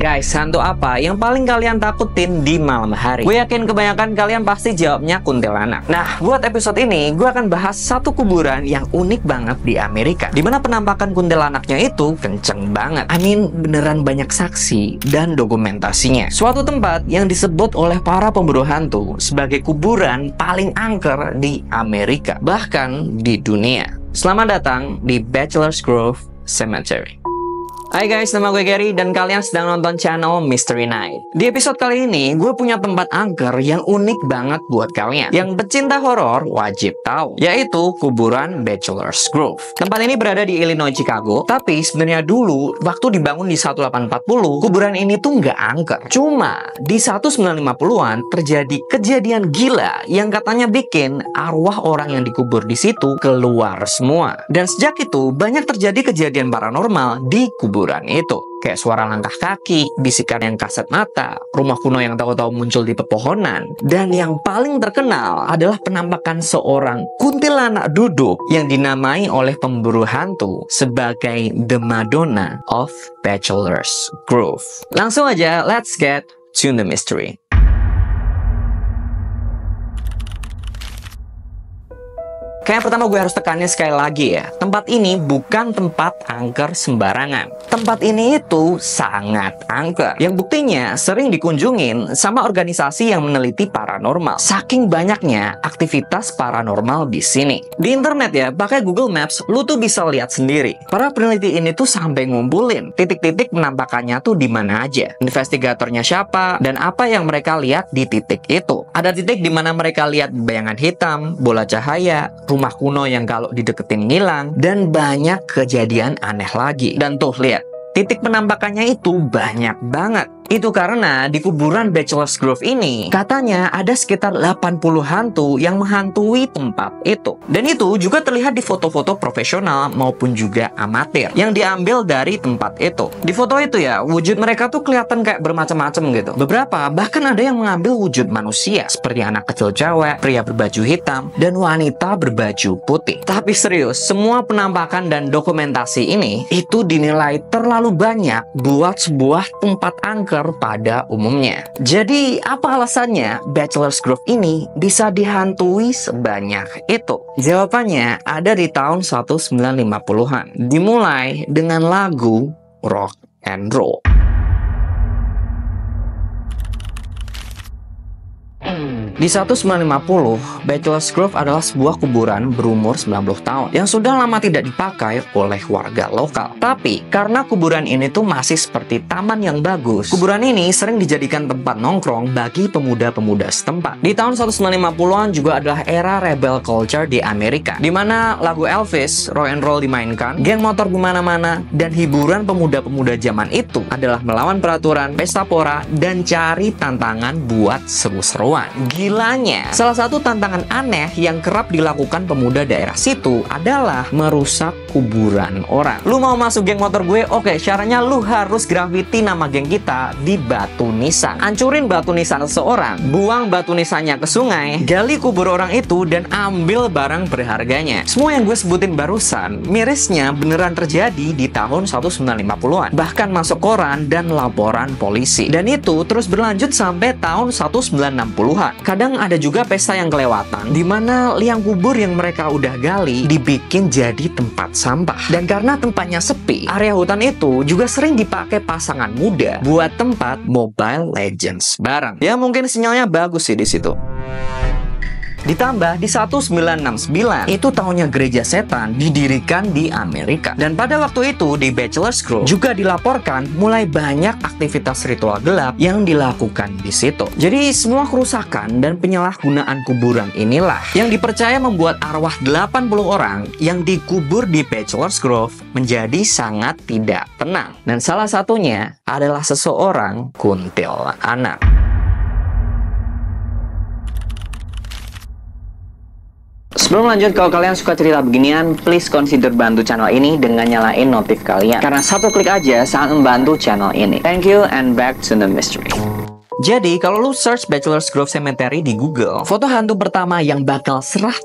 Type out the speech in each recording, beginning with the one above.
Guys, hantu apa yang paling kalian takutin di malam hari? Gue yakin kebanyakan kalian pasti jawabnya kuntilanak. Nah, buat episode ini, gue akan bahas satu kuburan yang unik banget di Amerika, dimana penampakan kuntilanaknya itu kenceng banget. Beneran banyak saksi dan dokumentasinya. Suatu tempat yang disebut oleh para pemburu hantu sebagai kuburan paling angker di Amerika, bahkan di dunia. Selamat datang di Bachelor's Grove Cemetery. Hai guys, nama gue Gary dan kalian sedang nonton channel Mystery Night. Di episode kali ini, gue punya tempat angker yang unik banget buat kalian. Yang pecinta horor wajib tahu, yaitu kuburan Bachelor's Grove. Tempat ini berada di Illinois, Chicago. Tapi sebenarnya dulu, waktu dibangun di 1840, kuburan ini tuh nggak angker. Cuma di 1950-an terjadi kejadian gila yang katanya bikin arwah orang yang dikubur di situ keluar semua. Dan sejak itu banyak terjadi kejadian paranormal di kuburan itu, kayak suara langkah kaki, bisikan yang kasat mata, rumah kuno yang tahu-tahu muncul di pepohonan, dan yang paling terkenal adalah penampakan seorang kuntilanak duduk yang dinamai oleh pemburu hantu sebagai The Madonna of Bachelor's Grove. Langsung aja, let's get to the mystery. Kayak pertama gue harus tekannya sekali lagi ya, tempat ini bukan tempat angker sembarangan. Tempat ini itu sangat angker, yang buktinya sering dikunjungin sama organisasi yang meneliti paranormal. Saking banyaknya aktivitas paranormal di sini. Di internet ya, pakai Google Maps, lu tuh bisa lihat sendiri. Para peneliti ini tuh sampai ngumpulin titik-titik penampakannya tuh di mana aja, investigatornya siapa, dan apa yang mereka lihat di titik itu. Ada titik di mana mereka lihat bayangan hitam, bola cahaya, rumah kuno yang kalau dideketin ngilang, dan banyak kejadian aneh lagi. Dan tuh lihat, titik penampakannya itu banyak banget. Itu karena di kuburan Bachelor's Grove ini katanya ada sekitar 80 hantu yang menghantui tempat itu. Dan itu juga terlihat di foto-foto profesional maupun juga amatir yang diambil dari tempat itu. Di foto itu ya, wujud mereka tuh kelihatan kayak bermacam-macam gitu. Beberapa bahkan ada yang mengambil wujud manusia seperti anak kecil cewek, pria berbaju hitam, dan wanita berbaju putih. Tapi serius, semua penampakan dan dokumentasi ini itu dinilai terlalu banyak buat sebuah tempat angker pada umumnya. Jadi apa alasannya Bachelor's Grove ini bisa dihantui sebanyak itu? Jawabannya ada di tahun 1950-an. Dimulai dengan lagu rock and roll. Di 1950, Bachelor's Grove adalah sebuah kuburan berumur 90 tahun yang sudah lama tidak dipakai oleh warga lokal. Tapi, karena kuburan ini tuh masih seperti taman yang bagus, kuburan ini sering dijadikan tempat nongkrong bagi pemuda-pemuda setempat. Di tahun 1950-an juga adalah era rebel culture di Amerika, di mana lagu Elvis, rock and roll dimainkan, geng motor kemana-mana, dan hiburan pemuda-pemuda zaman itu adalah melawan peraturan, pesta pora, dan cari tantangan buat seru-seruan. Gilanya, salah satu tantangan aneh yang kerap dilakukan pemuda daerah situ adalah merusak kuburan orang. Lu mau masuk geng motor gue? Oke, syaratnya lu harus grafiti nama geng kita di batu nisan. Hancurin batu nisan seseorang, buang batu nisannya ke sungai, gali kubur orang itu, dan ambil barang berharganya. Semua yang gue sebutin barusan, mirisnya beneran terjadi di tahun 1950-an. Bahkan masuk koran dan laporan polisi. Dan itu terus berlanjut sampai tahun 1960-an. Kadang ada juga pesta yang kelewatan, di mana liang kubur yang mereka udah gali dibikin jadi tempat sampah. Dan karena tempatnya sepi, area hutan itu juga sering dipakai pasangan muda buat tempat Mobile Legends bareng. Ya mungkin sinyalnya bagus sih di situ. Ditambah di 1969, itu tahunnya gereja setan didirikan di Amerika. Dan pada waktu itu di Bachelor's Grove juga dilaporkan mulai banyak aktivitas ritual gelap yang dilakukan di situ. Jadi semua kerusakan dan penyalahgunaan kuburan inilah yang dipercaya membuat arwah 80 orang yang dikubur di Bachelor's Grove menjadi sangat tidak tenang. Dan salah satunya adalah seseorang kuntilanak. Sebelum lanjut, kalau kalian suka cerita beginian, please consider bantu channel ini dengan nyalain notif kalian. Karena satu klik aja sangat membantu channel ini. Thank you and back to the mystery. Jadi kalau lu search Bachelor's Grove Cemetery di Google, foto hantu pertama yang bakal 100%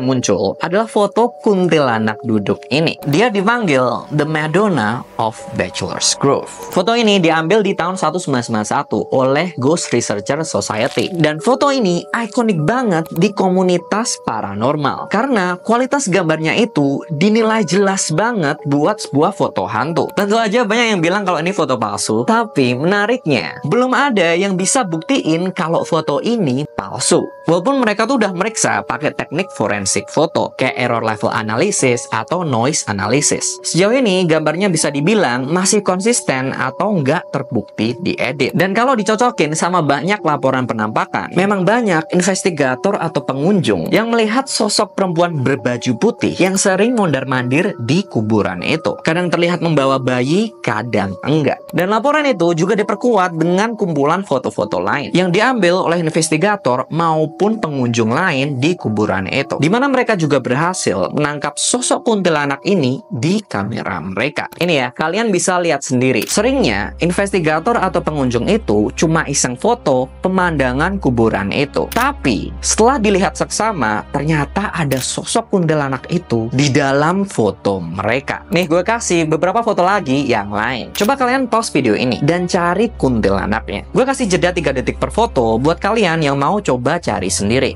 muncul adalah foto kuntilanak duduk ini. Dia dipanggil The Madonna of Bachelor's Grove. Foto ini diambil di tahun 1991 oleh Ghost Researcher Society. Dan foto ini ikonik banget di komunitas paranormal. Karena kualitas gambarnya itu dinilai jelas banget buat sebuah foto hantu. Tentu aja banyak yang bilang kalau ini foto palsu. Tapi menariknya, belum ada yang bisa buktiin kalau foto ini palsu. Walaupun mereka tuh udah meriksa pakai teknik forensik foto, kayak error level analysis atau noise analysis. Sejauh ini gambarnya bisa dibilang masih konsisten atau nggak terbukti diedit. Dan kalau dicocokin sama banyak laporan penampakan, memang banyak investigator atau pengunjung yang melihat sosok perempuan berbaju putih yang sering mondar-mandir di kuburan itu. Kadang terlihat membawa bayi, kadang enggak. Dan laporan itu juga diperkuat dengan kumpulan foto-foto lain yang diambil oleh investigator maupun pengunjung lain di kuburan itu, di mana mereka juga berhasil menangkap sosok kuntilanak ini di kamera mereka. Ini ya, kalian bisa lihat sendiri. Seringnya investigator atau pengunjung itu cuma iseng foto pemandangan kuburan itu, tapi setelah dilihat seksama ternyata ada sosok kuntilanak itu di dalam foto mereka. Nih, gue kasih beberapa foto lagi yang lain. Coba kalian pause video ini dan cari kuntilanaknya. Gue kasih jeda 3 detik per foto buat kalian yang mau coba cari sendiri.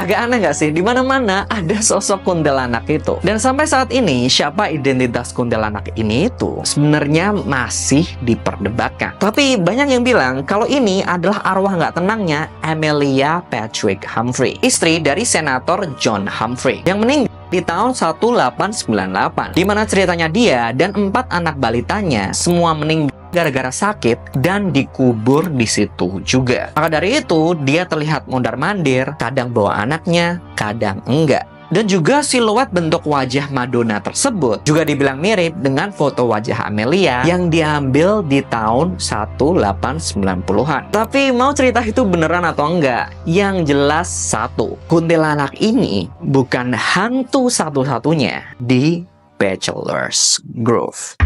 Agak aneh nggak sih? Di mana-mana ada sosok kuntilanak itu. Dan sampai saat ini, siapa identitas kuntilanak ini itu sebenarnya masih diperdebatkan. Tapi banyak yang bilang kalau ini adalah arwah nggak tenangnya Amelia Patrick Humphrey, istri dari Senator John Humphrey, yang meninggal di tahun 1898, di mana ceritanya dia dan 4 anak balitanya semua meninggal gara-gara sakit dan dikubur di situ juga. Maka dari itu, dia terlihat mondar-mandir, kadang bawa anaknya, kadang enggak. Dan juga siluet bentuk wajah Madonna tersebut juga dibilang mirip dengan foto wajah Amelia yang diambil di tahun 1890-an. Tapi mau cerita itu beneran atau enggak? Yang jelas satu, kuntilanak ini bukan hantu satu-satunya di Bachelor's Grove.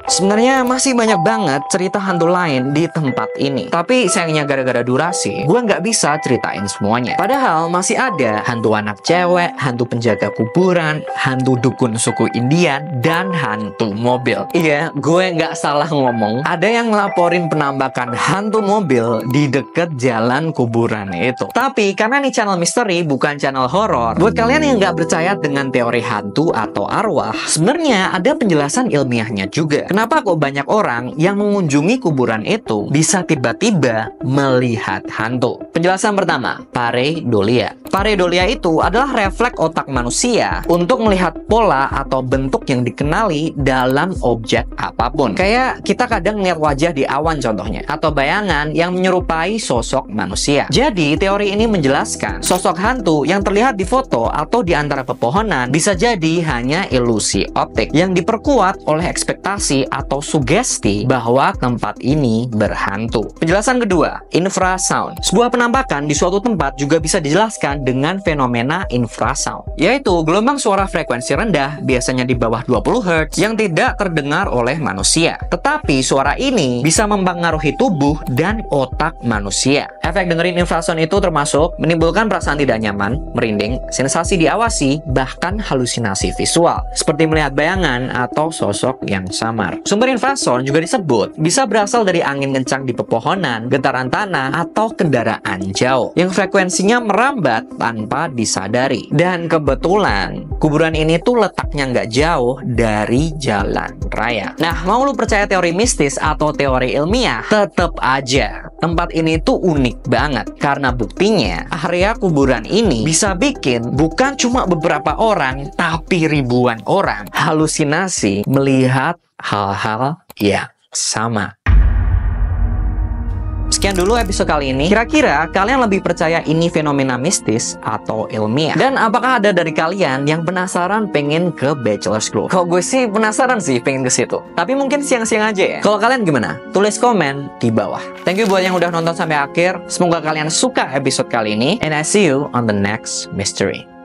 Sebenarnya masih banyak banget cerita hantu lain di tempat ini. Tapi sayangnya gara-gara durasi, gue nggak bisa ceritain semuanya. Padahal masih ada hantu anak cewek, hantu penjaga kuburan, hantu dukun suku Indian, dan hantu mobil. Iya, gue nggak salah ngomong. Ada yang ngelaporin penampakan hantu mobil di deket jalan kuburan itu. Tapi karena ini channel misteri, bukan channel horor, buat kalian yang nggak percaya dengan teori hantu atau arwah, sebenarnya ada penjelasan ilmiahnya juga. Kenapa kok banyak orang yang mengunjungi kuburan itu bisa tiba-tiba melihat hantu? Penjelasan pertama, pareidolia. Pareidolia itu adalah refleks otak manusia untuk melihat pola atau bentuk yang dikenali dalam objek apapun. Kayak kita kadang melihat wajah di awan contohnya, atau bayangan yang menyerupai sosok manusia. Jadi teori ini menjelaskan sosok hantu yang terlihat di foto atau di antara pepohonan bisa jadi hanya ilusi optik yang diperkuat oleh ekspektasi atau sugesti bahwa tempat ini berhantu. Penjelasan kedua, infrasound. Sebuah penampakan di suatu tempat juga bisa dijelaskan dengan fenomena infrasound, yaitu gelombang suara frekuensi rendah, biasanya di bawah 20 Hz, yang tidak terdengar oleh manusia. Tetapi suara ini bisa mempengaruhi tubuh dan otak manusia. Efek dengerin infrasound itu termasuk menimbulkan perasaan tidak nyaman, merinding, sensasi diawasi, bahkan halusinasi visual, seperti melihat bayangan atau sosok yang samar. Sumber infrasound juga disebut bisa berasal dari angin kencang di pepohonan, getaran tanah, atau kendaraan jauh yang frekuensinya merambat tanpa disadari. Dan kebetulan kuburan ini tuh letaknya nggak jauh dari jalan raya. Nah, mau lu percaya teori mistis atau teori ilmiah, tetep aja tempat ini tuh unik banget karena buktinya area kuburan ini bisa bikin bukan cuma beberapa orang tapi ribuan orang halusinasi melihat hal-hal yang sama. Sekian dulu episode kali ini. Kira-kira kalian lebih percaya ini fenomena mistis atau ilmiah? Dan apakah ada dari kalian yang penasaran pengen ke Bachelor's Grove? Kalau gue sih penasaran sih pengen ke situ. Tapi mungkin siang-siang aja ya. Kalau kalian gimana? Tulis komen di bawah. Thank you buat yang udah nonton sampai akhir. Semoga kalian suka episode kali ini. And I see you on the next mystery.